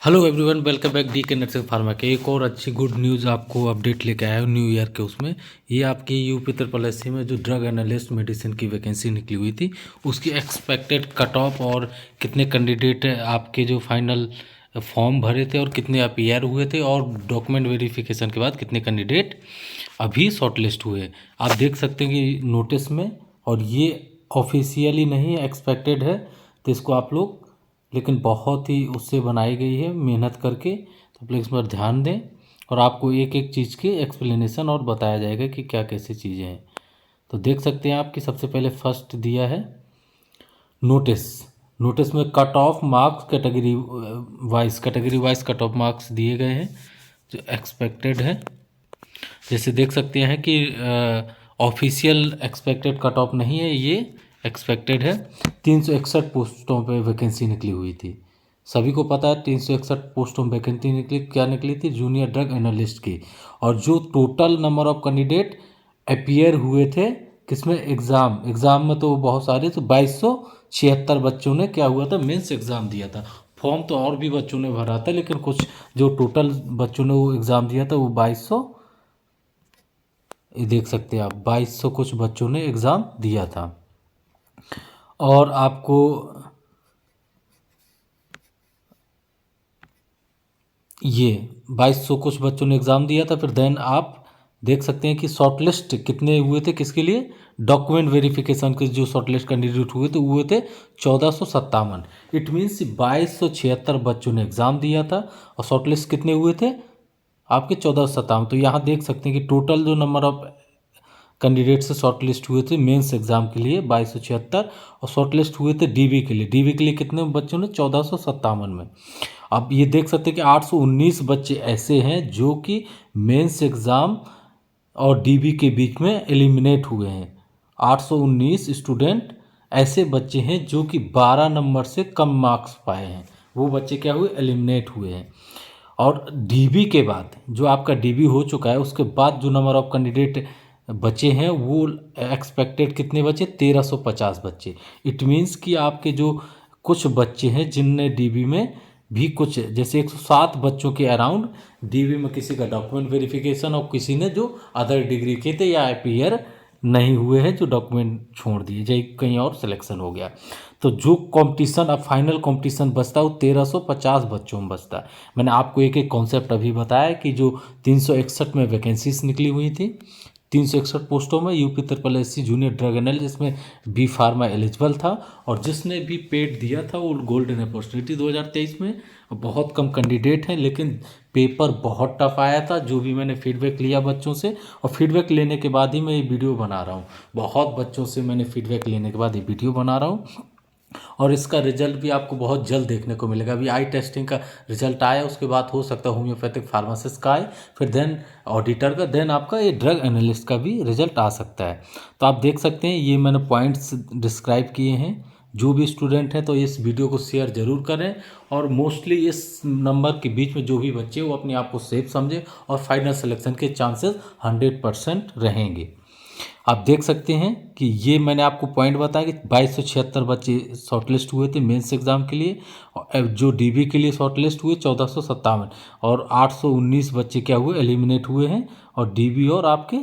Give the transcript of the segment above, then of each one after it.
Hello everyone, welcome back D के nursing pharma के एक और अच्छी गुड न्यूज़ आपको अपडेट लेके आया हूँ न्यू ईयर के। उसमें ये आपकी यूपी ट्रिपल एससी में जो ड्रग एनालिस्ट मेडिसिन की वैकेंसी निकली हुई थी उसकी एक्सपेक्टेड कट ऑफ और कितने कैंडिडेट आपके जो फाइनल फॉर्म भरे थे और कितने अपीयर हुए थे और डॉक्यूमेंट वेरिफिकेशन के बाद कितने कैंडिडेट अभी शॉर्टलिस्ट हुए आप देख सकते हैं कि नोटिस में। और ये ऑफिशियली नहीं एक्सपेक्टेड है, तो इसको आप लोग लेकिन बहुत ही उससे बनाई गई है मेहनत करके, तो आप लोग इस पर ध्यान दें और आपको एक एक चीज़ की एक्सप्लेनेशन और बताया जाएगा कि क्या कैसी चीज़ें हैं। तो देख सकते हैं आपकी सबसे पहले फर्स्ट दिया है नोटिस। नोटिस में cut off marks category wise cut off marks दिए गए हैं जो एक्सपेक्टेड है। जैसे देख सकते हैं कि ऑफिशियल एक्सपेक्टेड कट ऑफ नहीं है, ये एक्सपेक्टेड है। 361 पोस्टों पे वैकेंसी निकली हुई थी, सभी को पता है 361 पोस्टों में वैकेंसी निकली। क्या निकली थी? जूनियर ड्रग एनालिस्ट की। और जो total number of candidate appear हुए थे किसमें, एग्ज़ाम में तो बहुत सारे, तो 2276 बच्चों ने क्या हुआ था, मेंस एग्ज़ाम दिया था। फॉर्म तो और भी बच्चों ने भरा था, लेकिन कुछ जो टोटल बच्चों ने वो एग्ज़ाम दिया था वो 2200, ये देख सकते हैं आप 2200 कुछ बच्चों ने एग्ज़ाम दिया था। और आपको ये 2200 कुछ बच्चों ने एग्ज़ाम दिया था। फिर देन आप देख सकते हैं कि शॉर्टलिस्ट कितने हुए थे, किसके लिए, डॉक्यूमेंट वेरिफिकेशन के जो शॉर्टलिस्ट कैंडिडेट हुए थे 1457। इट मीन्स 2276 बच्चों ने एग्ज़ाम दिया था और शॉर्टलिस्ट कितने हुए थे आपके 1457। तो यहाँ देख सकते हैं कि टोटल जो नंबर ऑफ कैंडिडेट से शॉर्ट लिस्ट हुए थे मेंस एग्जाम के लिए 2276, और शॉर्ट लिस्ट हुए थे डीबी के लिए। डीबी के लिए कितने बच्चों ने, 1457 में। अब ये देख सकते हैं कि 819 बच्चे ऐसे हैं जो कि मेंस एग्ज़ाम और डीबी के बीच में एलिमिनेट हुए हैं। 819 स्टूडेंट ऐसे बच्चे हैं जो कि 12 नंबर से कम मार्क्स पाए हैं, वो बच्चे क्या हुए, एलिमिनेट हुए हैं। और डीबी के बाद जो आपका डीबी हो चुका है उसके बाद जो नंबर ऑफ कैंडिडेट बचे हैं वो एक्सपेक्टेड कितने बचे, 1350 बच्चे। इट मीन्स कि आपके जो कुछ बच्चे हैं जिनने डीबी में भी कुछ, जैसे 107 बच्चों के अराउंड डीबी में किसी का डॉक्यूमेंट वेरिफिकेशन और किसी ने जो अदर डिग्री के थे या अपीयर नहीं हुए हैं, जो डॉक्यूमेंट छोड़ दिए, चाहे कहीं और सिलेक्शन हो गया। तो जो कंपटीशन, अब फाइनल कंपटीशन बचता है वो 1350 बच्चों में बचता है। मैंने आपको एक एक कॉन्सेप्ट अभी बताया कि जो 361 में वैकेंसीज निकली हुई थी, 361 पोस्टों में UP triple SC junior drug analyst, जिसमें बी फार्मा एलिजिबल था और जिसने भी पेड दिया था वो गोल्डन अपॉर्चुनिटी 2023 में। बहुत कम कैंडिडेट हैं, लेकिन पेपर बहुत टफ आया था, जो भी मैंने फीडबैक लिया बच्चों से, और फीडबैक लेने के बाद ही मैं ये वीडियो बना रहा हूँ। बहुत बच्चों से मैंने फीडबैक लेने के बाद ये वीडियो बना रहा हूँ, और इसका रिजल्ट भी आपको बहुत जल्द देखने को मिलेगा। अभी आई टेस्टिंग का रिजल्ट आया, उसके बाद हो सकता है होम्योपैथिक फार्मासिस्ट का आए, फिर देन ऑडिटर का, देन आपका ये ड्रग एनालिस्ट का भी रिजल्ट आ सकता है। तो आप देख सकते हैं ये मैंने पॉइंट्स डिस्क्राइब किए हैं। जो भी स्टूडेंट हैं तो इस वीडियो को शेयर ज़रूर करें, और मोस्टली इस नंबर के बीच में जो भी बच्चे वो अपने आप को सेफ समझें, और फाइनल सिलेक्शन के चांसेस 100% रहेंगे। आप देख सकते हैं कि ये मैंने आपको पॉइंट बताया कि 2276 बच्चे शॉर्टलिस्ट हुए थे मेंस एग्ज़ाम के लिए, और जो डीबी के लिए शॉर्टलिस्ट हुए 1457, और 819 बच्चे क्या हुए, एलिमिनेट हुए हैं, और डीबी और आपके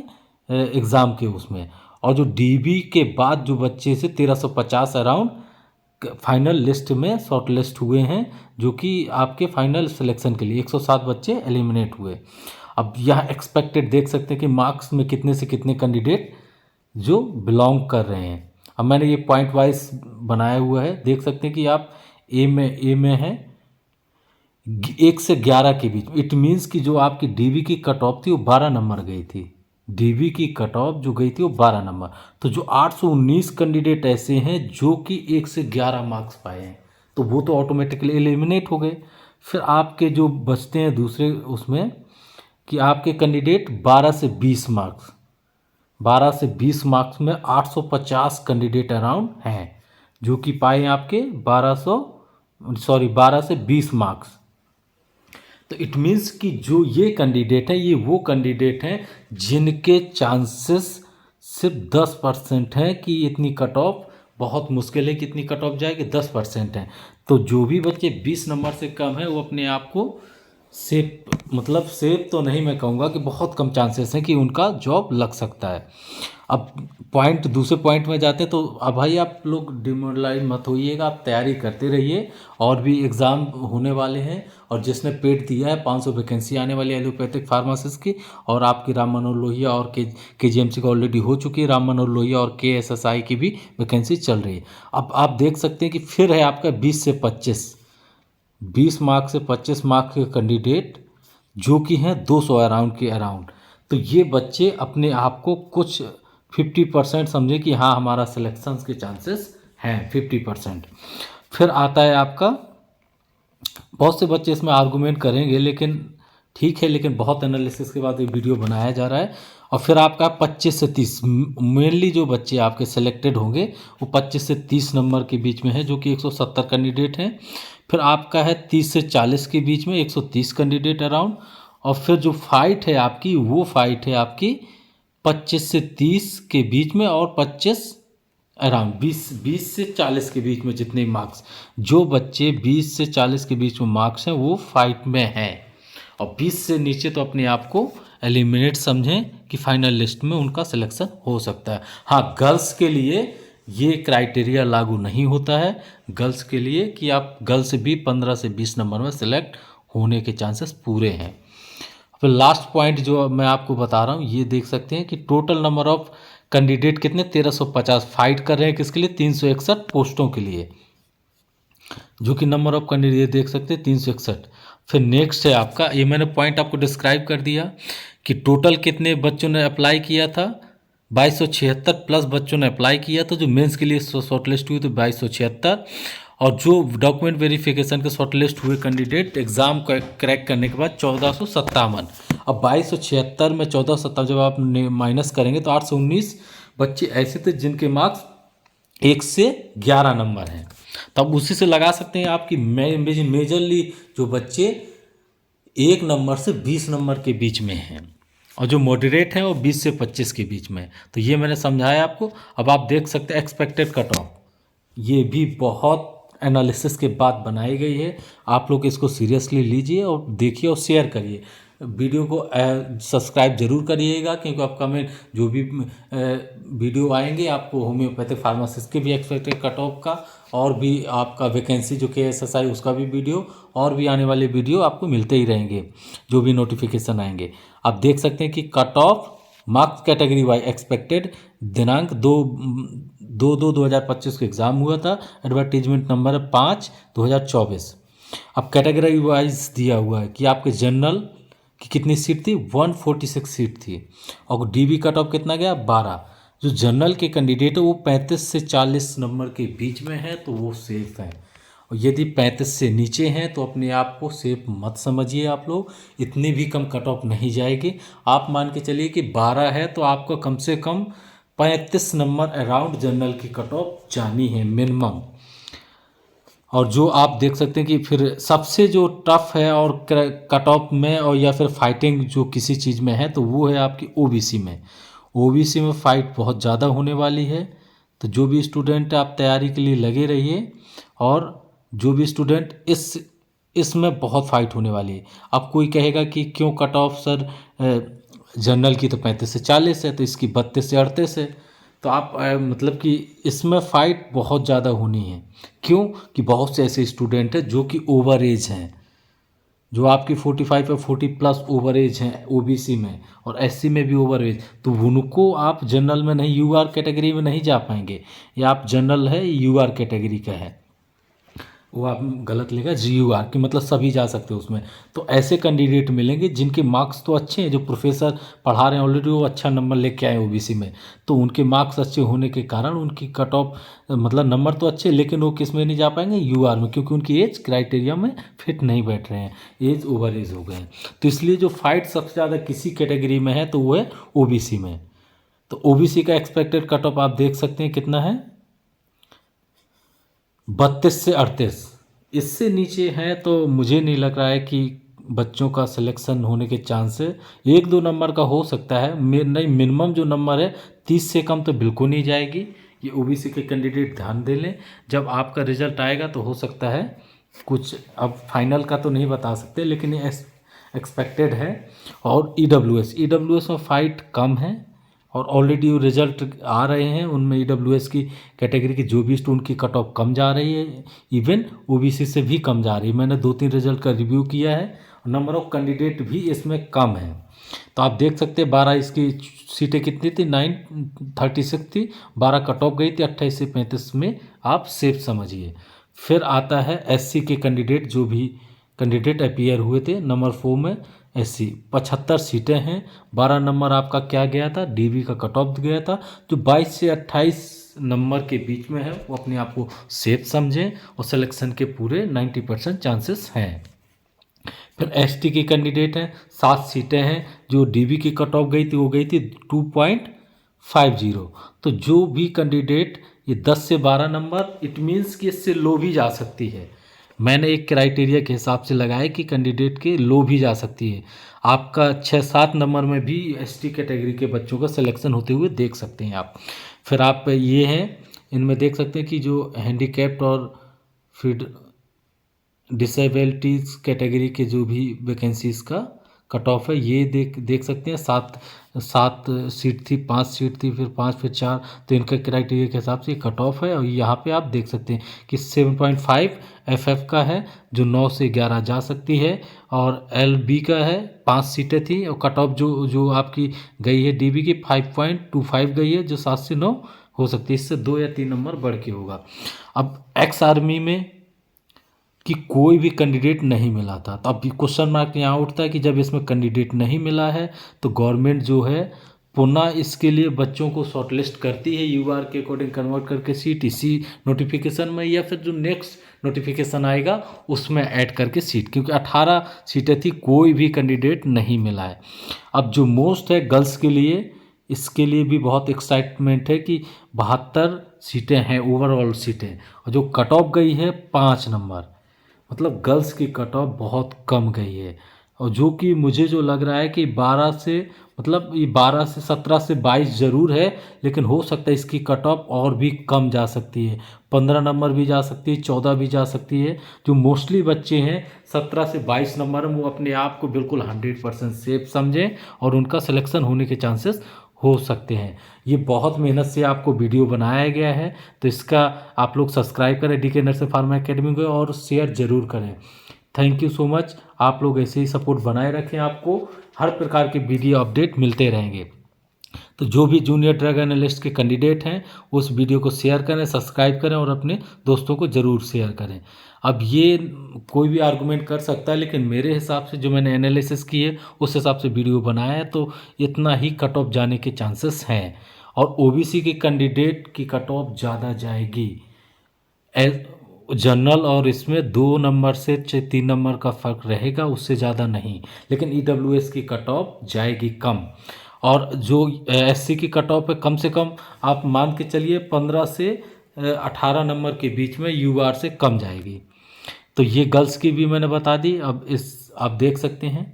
एग्ज़ाम के उसमें। और जो डीबी के बाद जो बच्चे से 1350 अराउंड फाइनल लिस्ट में शॉर्ट लिस्ट हुए हैं, जो कि आपके फाइनल सिलेक्शन के लिए 107 बच्चे एलिमिनेट हुए। अब यहाँ एक्सपेक्टेड देख सकते हैं कि मार्क्स में कितने से कितने कैंडिडेट जो बिलोंग कर रहे हैं। अब मैंने ये पॉइंट वाइज बनाया हुआ है, देख सकते हैं कि आप ए में है 1 से 11 के बीच। इट मीन्स कि जो आपकी डीबी की कट ऑफ थी वो 12 नंबर गई थी। डीबी की कट ऑफ जो गई थी वो 12 नंबर। तो जो 819 कैंडिडेट ऐसे हैं जो कि 1 से 11 मार्क्स पाए हैं, तो वो तो ऑटोमेटिकली एलिमिनेट हो गए। फिर आपके जो बचते हैं दूसरे उसमें कि आपके कैंडिडेट 12 से 20 मार्क्स, 12 से 20 मार्क्स में 850 कैंडिडेट अराउंड हैं जो कि पाए आपके 12 से 20 मार्क्स। तो इट मीन्स कि जो ये कैंडिडेट हैं ये वो कैंडिडेट हैं जिनके चांसेस सिर्फ 10% हैं कि इतनी कट ऑफ बहुत मुश्किल है कितनी कट ऑफ जाएगी, 10% है। तो जो भी बच्चे 20 नंबर से कम है वो अपने आप को सेफ, मतलब सेफ तो नहीं मैं कहूँगा, कि बहुत कम चांसेस हैं कि उनका जॉब लग सकता है। अब दूसरे पॉइंट में जाते हैं। तो अब भाई आप लोग डिमोरलाइज मत होइएगा, आप तैयारी करते रहिए, और भी एग्ज़ाम होने वाले हैं। और जिसने पेड दिया है 500 वैकेंसी आने वाली है एलोपैथिक फार्मासिस्ट की, और आपकी राम मनोहर लोहिया और KGMC का ऑलरेडी हो चुकी है, राम मनोहर लोहिया और KSSI की भी वैकेंसी चल रही है। अब आप देख सकते हैं कि फिर है आपका 20 से 25, 20 मार्क्स से 25 मार्क्स के कैंडिडेट जो कि हैं 200 अराउंड के अराउंड। तो ये बच्चे अपने आप को कुछ 50% समझे कि हाँ हमारा सिलेक्शन के चांसेस हैं 50%। फिर आता है आपका, बहुत से बच्चे इसमें आर्गूमेंट करेंगे, लेकिन ठीक है, लेकिन बहुत एनालिसिस के बाद ये वीडियो बनाया जा रहा है। और फिर आपका 25 से 30, मेनली जो बच्चे आपके सिलेक्टेड होंगे वो 25 से 30 नंबर के बीच में है, जो कि 170 कैंडिडेट हैं। फिर आपका है 30 से 40 के बीच में 130 कैंडिडेट अराउंड। और फिर जो फाइट है आपकी, वो फाइट है आपकी 25 से 30 के बीच में, और 25 अराउंड 20 से 40 के बीच में जितने मार्क्स, जो बच्चे 20 से 40 के बीच में मार्क्स हैं वो फाइट में हैं। और 20 से नीचे तो अपने आप को एलिमिनेट समझें कि फाइनल लिस्ट में उनका सिलेक्शन हो सकता है। हाँ, गर्ल्स के लिए ये क्राइटेरिया लागू नहीं होता है, गर्ल्स के लिए कि आप गर्ल्स भी 15 से 20 नंबर में सिलेक्ट होने के चांसेस पूरे हैं। फिर लास्ट पॉइंट जो मैं आपको बता रहा हूँ, ये देख सकते हैं कि टोटल नंबर ऑफ कैंडिडेट कितने, 1350 फाइट कर रहे हैं किसके लिए, 361 पोस्टों के लिए, जो कि नंबर ऑफ कैंडिडेट देख सकते हैं 361। फिर नेक्स्ट है आपका, ये मैंने पॉइंट आपको डिस्क्राइब कर दिया कि टोटल कितने बच्चों ने अप्लाई किया था, 2276 प्लस बच्चों ने अप्लाई किया था। जो मेंस के लिए शॉर्टलिस्ट हुए तो 2276, और जो डॉक्यूमेंट वेरिफिकेशन के शॉर्टलिस्ट हुए कैंडिडेट एग्ज़ाम क्रैक करने के बाद 1457। अब 2276 में 1457 जब आप माइनस करेंगे तो 819 बच्चे ऐसे थे जिनके मार्क्स 1 से 11 नंबर हैं। तब उसी से लगा सकते हैं आपकी मेजरली जो बच्चे 1 नंबर से 20 नंबर के बीच में हैं, और जो मॉडरेट हैं वो 20 से 25 के बीच में। तो ये मैंने समझाया आपको। अब आप देख सकते हैं एक्सपेक्टेड कट ऑफ, ये भी बहुत एनालिसिस के बाद बनाई गई है। आप लोग इसको सीरियसली लीजिए और देखिए और शेयर करिए। वीडियो को सब्सक्राइब जरूर करिएगा, क्योंकि अपकमिंग जो भी वीडियो आएंगे आपको होम्योपैथिक फार्मासिस्ट के भी एक्सपेक्टेड कट ऑफ का, और भी आपका वैकेंसी जो KSSI उसका भी वीडियो, और भी आने वाले वीडियो आपको मिलते ही रहेंगे जो भी नोटिफिकेशन आएंगे। आप देख सकते हैं कि cut off marks category wise expected दिनांक 2/2/2025 को एग्ज़ाम हुआ था। एडवर्टीजमेंट नंबर है 5/2024। अब कैटेगरी वाइज दिया हुआ है कि आपके जनरल की कितनी सीट थी, 146 सीट थी, और DB कट ऑफ कितना गया, 12। जो जनरल के कैंडिडेट है वो 35 से 40 नंबर के बीच में है, तो वो सेफ है। और यदि 35 से नीचे हैं तो अपने आप को सेफ मत समझिए आप लोग, इतनी भी कम कट ऑफ नहीं जाएगी। आप मान के चलिए कि 12 है तो आपको कम से कम 35 नंबर अराउंड जनरल की कट ऑफ जानी है मिनिमम। और जो आप देख सकते हैं कि फिर सबसे जो टफ है और कट ऑफ में और या फिर फाइटिंग जो किसी चीज़ में है तो वो है आपकी OBC में। OBC में फ़ाइट बहुत ज़्यादा होने वाली है। तो जो भी स्टूडेंट आप तैयारी के लिए लगे रहिए, और जो भी स्टूडेंट इसमें बहुत फाइट होने वाली है। अब कोई कहेगा कि क्यों कट ऑफ सर, जनरल की तो 35 से 40 है, तो इसकी 32 से 38 है। तो आप मतलब कि इसमें फ़ाइट बहुत ज़्यादा होनी है। क्यों कि बहुत से ऐसे स्टूडेंट हैं जो कि ओवर एज हैं, जो आपकी 45 या 40 प्लस ओवर एज हैं OBC में, और SC में भी ओवर एज। तो उनको आप जनरल में नहीं, UR कैटेगरी में नहीं जा पाएंगे। या आप जनरल है UR कैटेगरी का है, वो आप गलत लेगा GUR की, मतलब सभी जा सकते हो उसमें। तो ऐसे कैंडिडेट मिलेंगे जिनके मार्क्स तो अच्छे हैं, जो प्रोफेसर पढ़ा रहे हैं ऑलरेडी वो अच्छा नंबर लेके आए OBC में, तो उनके मार्क्स अच्छे होने के कारण उनकी कट ऑफ मतलब नंबर तो अच्छे, लेकिन वो किस में नहीं जा पाएंगे, UR में, क्योंकि उनकी एज क्राइटेरिया में फिट नहीं बैठ रहे हैं, एज ओवर एज हो गए हैं। तो इसलिए जो फाइट सबसे ज़्यादा किसी कैटेगरी में है तो वो है OBC में। तो OBC का एक्सपेक्टेड कट ऑफ आप देख सकते हैं कितना है, 32 से 38। इससे नीचे है तो मुझे नहीं लग रहा है कि बच्चों का सिलेक्शन होने के चांस है। 1-2 नंबर का हो सकता है, नहीं, मिनिमम जो नंबर है 30 से कम तो बिल्कुल नहीं जाएगी। ये ओबीसी के कैंडिडेट ध्यान दे लें। जब आपका रिजल्ट आएगा तो हो सकता है कुछ, अब फाइनल का तो नहीं बता सकते, लेकिन ये एक्सपेक्टेड है। और ईडब्ल्यूएस में फाइट कम है और ऑलरेडी रिजल्ट आ रहे हैं, उनमें ईडब्ल्यूएस की कैटेगरी की जो भी स्टूडेंट की कट ऑफ कम जा रही है, इवन ओबीसी से भी कम जा रही है। मैंने 2-3 रिजल्ट का रिव्यू किया है, नंबर ऑफ कैंडिडेट भी इसमें कम है। तो आप देख सकते हैं 12 इसकी सीटें कितनी थी, 936 थी, 12 कट ऑफ गई थी, 28 से 35 में आप सेफ समझिए। फिर आता है एससी के कैंडिडेट, जो भी कैंडिडेट अपीयर हुए थे नंबर 4 में एससी 75 सीटें हैं। 12 नंबर आपका क्या गया था, डीबी का कट ऑफ गया था। जो 22 से 28 नंबर के बीच में है वो अपने आप को सेफ समझें और सिलेक्शन के पूरे 90% चांसेस हैं। फिर एसटी के कैंडिडेट हैं, 7 सीटें हैं। जो डीबी की कट ऑफ गई थी वो गई थी 2.50। तो जो भी कैंडिडेट ये 10 से 12 नंबर, इट मीन्स कि इससे लो भी जा सकती है। मैंने एक क्राइटेरिया के हिसाब से लगाया कि कैंडिडेट के लो भी जा सकती है। आपका 6-7 नंबर में भी एसटी कैटेगरी के बच्चों का सिलेक्शन होते हुए देख सकते हैं आप। फिर आप ये हैं, इनमें देख सकते हैं कि जो हैंडीकैप्ड और फिर डिसेबिलिटीज़ कैटेगरी के जो भी वैकेंसीज़ का कट ऑफ है, ये देख सकते हैं। 7 सीट थी, 5 सीट थी, फिर 5, फिर 4, तो इनका क्राइटेरिया के हिसाब से कट ऑफ है। और यहाँ पे आप देख सकते हैं कि 7.5 एफएफ का है, जो 9 से 11 जा सकती है। और एलबी का है, 5 सीटें थी और कट ऑफ जो आपकी गई है डीबी की 5.25 गई है, जो 7 से 9 हो सकती है। इससे 2 या 3 नंबर बढ़ के होगा। अब एक्स आर्मी में कि कोई भी कैंडिडेट नहीं मिला था, तो अब क्वेश्चन मार्क यहाँ उठता है कि जब इसमें कैंडिडेट नहीं मिला है तो गवर्नमेंट जो है पुनः इसके लिए बच्चों को शॉर्टलिस्ट करती है यूआर के अकॉर्डिंग कन्वर्ट करके सीट इसी नोटिफिकेशन में, या फिर जो नेक्स्ट नोटिफिकेशन आएगा उसमें ऐड करके सीट, क्योंकि 18 सीटें थी, कोई भी कैंडिडेट नहीं मिला है। अब जो मोस्ट है गर्ल्स के लिए, इसके लिए भी बहुत एक्साइटमेंट है कि 72 सीटें हैं ओवरऑल सीटें, और जो कट ऑफ गई है 5 नंबर, मतलब गर्ल्स की कट ऑफ बहुत कम गई है। और जो कि मुझे जो लग रहा है कि 12 से, मतलब ये 12 से 17 से 22 ज़रूर है, लेकिन हो सकता है इसकी कट ऑफ और भी कम जा सकती है, 15 नंबर भी जा सकती है, 14 भी जा सकती है। जो मोस्टली बच्चे हैं 17 से 22 नंबर में, वो अपने आप को बिल्कुल 100% सेफ समझें और उनका सिलेक्शन होने के चांसेस हो सकते हैं। ये बहुत मेहनत से आपको वीडियो बनाया गया है, तो इसका आप लोग सब्सक्राइब करें डीके नर्सिंग फार्मा एकेडमी को और शेयर ज़रूर करें। Thank you so much. आप लोग ऐसे ही सपोर्ट बनाए रखें, आपको हर प्रकार के वीडियो अपडेट मिलते रहेंगे। तो जो भी जूनियर ड्रग एनालिस्ट के कैंडिडेट हैं उस वीडियो को शेयर करें, सब्सक्राइब करें और अपने दोस्तों को ज़रूर शेयर करें। अब ये कोई भी आर्गूमेंट कर सकता है, लेकिन मेरे हिसाब से जो मैंने एनालिसिस की है उस हिसाब से वीडियो बनाया है, तो इतना ही कट ऑफ जाने के चांसेस हैं। और ओबीसी के कैंडिडेट की कट ऑफ ज़्यादा जाएगी जनरल, और इसमें 2 नंबर से 3 नंबर का फ़र्क रहेगा, उससे ज़्यादा नहीं। लेकिन ईडब्ल्यूएस की कट ऑफ जाएगी कम, और जो एससी की कट ऑफ है कम से कम आप मान के चलिए 15 से 18 नंबर के बीच में यूआर से कम जाएगी। तो ये गर्ल्स की भी मैंने बता दी। अब इस आप देख सकते हैं,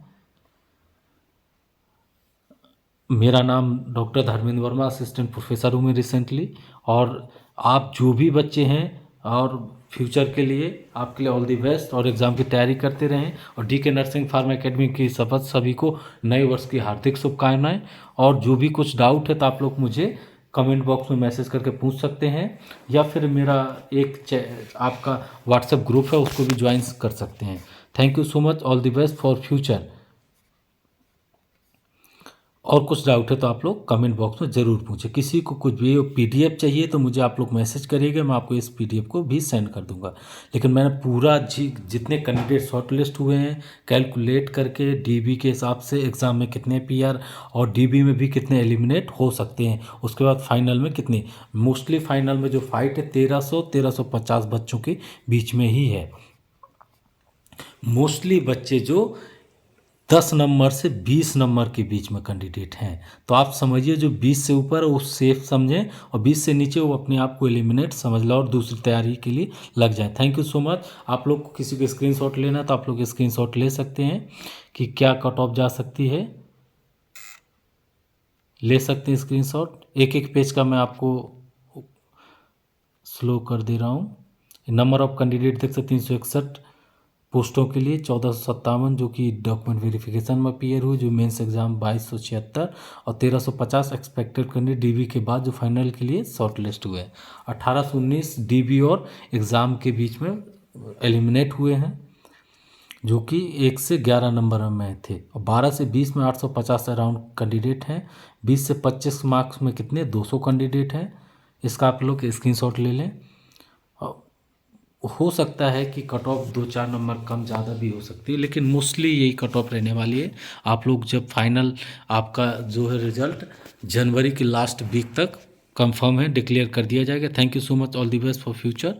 मेरा नाम doctor Dharmendra Verma, assistant professor हूँ मैं रिसेंटली। और आप जो भी बच्चे हैं और फ्यूचर के लिए आपके लिए ऑल दी बेस्ट, और एग्ज़ाम की तैयारी करते रहें। और डीके नर्सिंग फार्मा एकेडमी की शपथ, सभी को नए वर्ष की हार्दिक शुभकामनाएं। और जो भी कुछ डाउट है तो आप लोग मुझे कमेंट बॉक्स में मैसेज करके पूछ सकते हैं, या फिर मेरा एक आपका व्हाट्सएप ग्रुप है उसको भी ज्वाइन कर सकते हैं। Thank you so much, all the best for future. और कुछ डाउट है तो आप लोग कमेंट बॉक्स में ज़रूर पूछें। किसी को कुछ भी पीडीएफ चाहिए तो मुझे आप लोग मैसेज करिएगा, मैं आपको इस पीडीएफ को भी सेंड कर दूंगा। लेकिन मैंने पूरा जितने कैंडिडेट शॉर्टलिस्ट हुए हैं कैलकुलेट करके, डीबी के हिसाब से एग्ज़ाम में कितने पीआर और डीबी में भी कितने एलिमिनेट हो सकते हैं, उसके बाद फाइनल में कितने, मोस्टली फाइनल में जो फाइट है 1350 बच्चों के बीच में ही है। मोस्टली बच्चे जो 10 नंबर से 20 नंबर के बीच में कैंडिडेट हैं, तो आप समझिए जो 20 से ऊपर है वो सेफ समझें, और 20 से नीचे वो अपने आप को एलिमिनेट समझ लो और दूसरी तैयारी के लिए लग जाए। Thank you so much. आप लोग को किसी को स्क्रीनशॉट लेना है तो आप लोग स्क्रीनशॉट ले सकते हैं कि क्या कट ऑफ जा सकती है, ले सकते हैं स्क्रीनशॉट। एक एक पेज का मैं आपको स्लो कर दे रहा हूँ। नंबर ऑफ कैंडिडेट देख सकते हैं 361 पोस्टों के लिए 1457 जो कि डॉक्यूमेंट वेरिफिकेशन में अपीयर हुए, जो मेंस एग्जाम 2276 और 1350 एक्सपेक्टेड कैंडिडेट डीबी के बाद जो फाइनल के लिए शॉर्ट लिस्ट हुए हैं। 1819 डीबी और एग्ज़ाम के बीच में एलिमिनेट हुए हैं, जो कि 1 से 11 नंबर में थे। और 12 से 20 में 850 अराउंड कैंडिडेट हैं। 20 से 25 मार्क्स में कितने 200 कैंडिडेट हैं। इसका आप लोग स्क्रीनशॉट ले लें। हो सकता है कि कट ऑफ 2-4 नंबर कम ज़्यादा भी हो सकती है, लेकिन मोस्टली यही कट ऑफ रहने वाली है। आप लोग जब फाइनल आपका जो है रिजल्ट जनवरी के लास्ट वीक तक कंफर्म है, डिक्लेयर कर दिया जाएगा। Thank you so much, all the best for future.